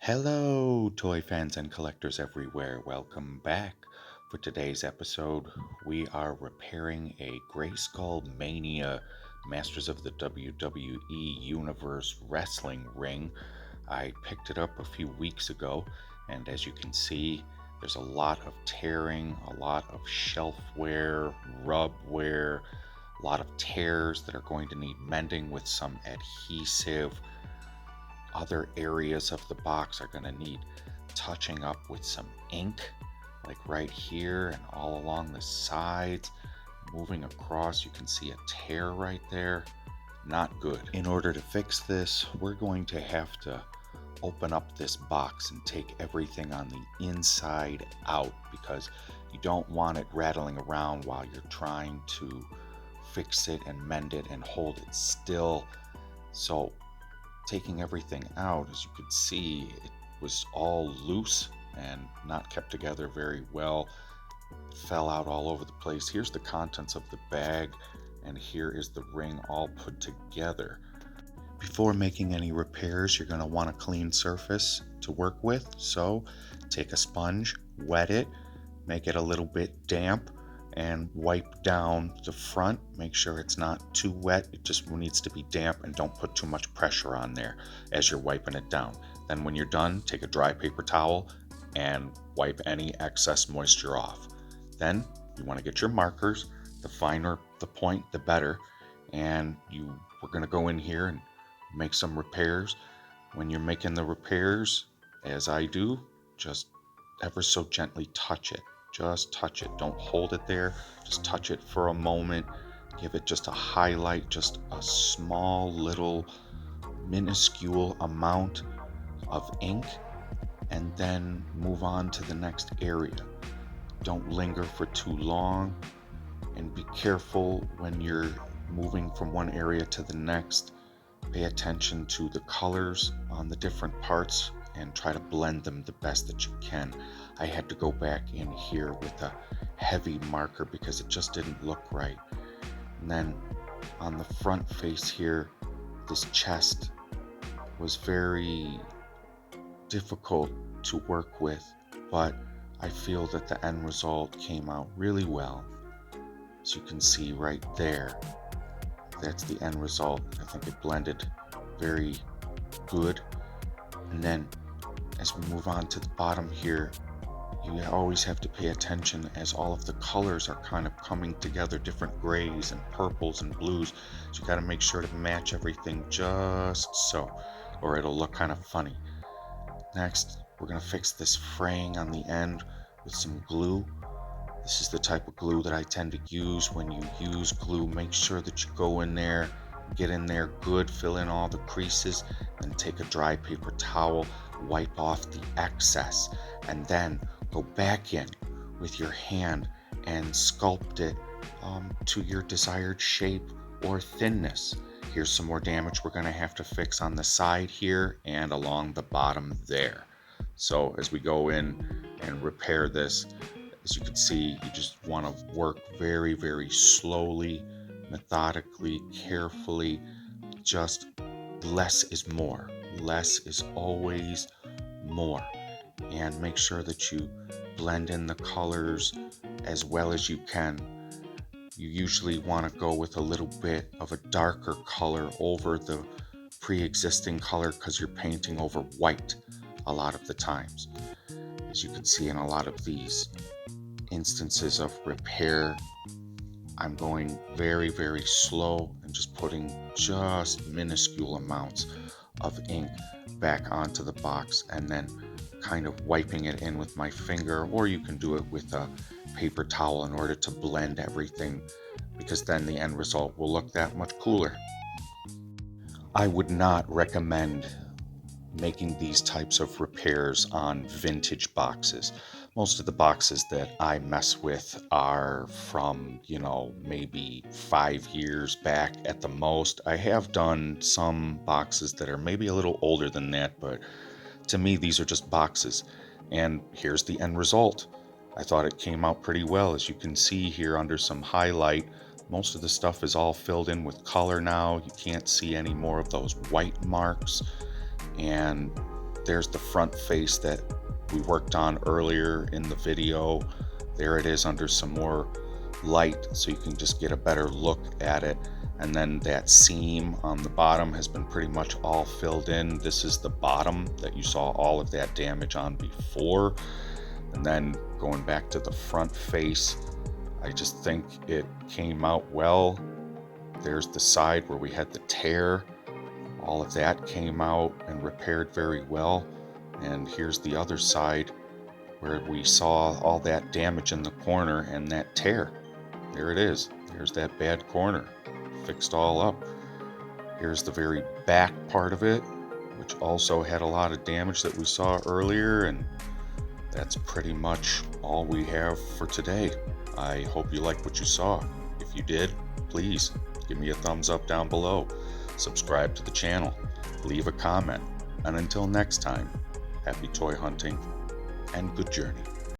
Hello, toy fans and collectors everywhere. Welcome back. For today's episode, we are repairing a Grayskull Mania Masters of the WWE Universe wrestling ring. I picked it up a few weeks ago, and as you can see, there's a lot of tearing, a lot of shelf wear, rub wear, a lot of tears that are going to need mending with some adhesive. Other areas of the box are going to need touching up with some ink, like right here and all along the sides. Moving across, you can see a tear right there. Not good. In order to fix this, we're going to have to open up this box and take everything on the inside out because you don't want it rattling around while you're trying to fix it and mend it and hold it still. So taking everything out, as you could see, it was all loose and not kept together very well. It fell out all over the place. Here's the contents of the bag, and here is the ring all put together. Before making any repairs, you're going to want a clean surface to work with. So take a sponge, wet it, make it a little bit damp, and wipe down the front. Make sure it's not too wet. It just needs to be damp, and don't put too much pressure on there as you're wiping it down. Then when you're done, take a dry paper towel and wipe any excess moisture off. Then you want to get your markers. The finer the point, the better. And we're going to go in here and make some repairs. When you're making the repairs, as I do, just ever so gently touch it. Just touch it. Don't hold it there. Just touch it for a moment. Give it just a highlight, just a small little minuscule amount of ink, and then move on to the next area. Don't linger for too long, and be careful when you're moving from one area to the next. Pay attention to the colors on the different parts and try to blend them the best that you can. I had to go back in here with a heavy marker because it just didn't look right. And then on the front face here, this chest was very difficult to work with, but I feel that the end result came out really well. As you can see right there, that's the end result. I think it blended very good. And then as we move on to the bottom here, you always have to pay attention as all of the colors are kind of coming together, different grays and purples and blues. So you got to make sure to match everything just so, or it'll look kind of funny. Next, we're going to fix this fraying on the end with some glue. This is the type of glue that I tend to use. When you use glue, make sure that you go in there, get in there good, fill in all the creases, and take a dry paper towel, wipe off the excess, and then go back in with your hand and sculpt it to your desired shape or thinness. Here's some more damage we're going to have to fix on the side here and along the bottom there. So as we go in and repair this, as you can see, you just want to work very, very slowly, methodically, carefully. Just less is more. Less is always more. And make sure that you blend in the colors as well as you can. You usually want to go with a little bit of a darker color over the pre-existing color because you're painting over white a lot of the times. As you can see in a lot of these instances of repair, I'm going very, very slow and just putting just minuscule amounts of ink back onto the box and then kind of wiping it in with my finger, or you can do it with a paper towel in order to blend everything, because then the end result will look that much cooler. I would not recommend making these types of repairs on vintage boxes. Most of the boxes that I mess with are from, maybe 5 years back at the most. I have done some boxes that are maybe a little older than that, but to me, these are just boxes. And here's the end result. I thought it came out pretty well. As you can see here under some highlight, most of the stuff is all filled in with color now. You can't see any more of those white marks. And there's the front face that we worked on earlier in the video. There it is under some more light so you can just get a better look at it. And then that seam on the bottom has been pretty much all filled in. This is the bottom that you saw all of that damage on before. And then going back to the front face, I just think it came out well. There's the side where we had the tear. All of that came out and repaired very well. And here's the other side where we saw all that damage in the corner and that tear. There it is. There's that bad corner. Fixed all up. Here's the very back part of it, which also had a lot of damage that we saw earlier, and that's pretty much all we have for today. I hope you liked what you saw. If you did, please give me a thumbs up down below. Subscribe to the channel. Leave a comment. And until next time, happy toy hunting and good journey.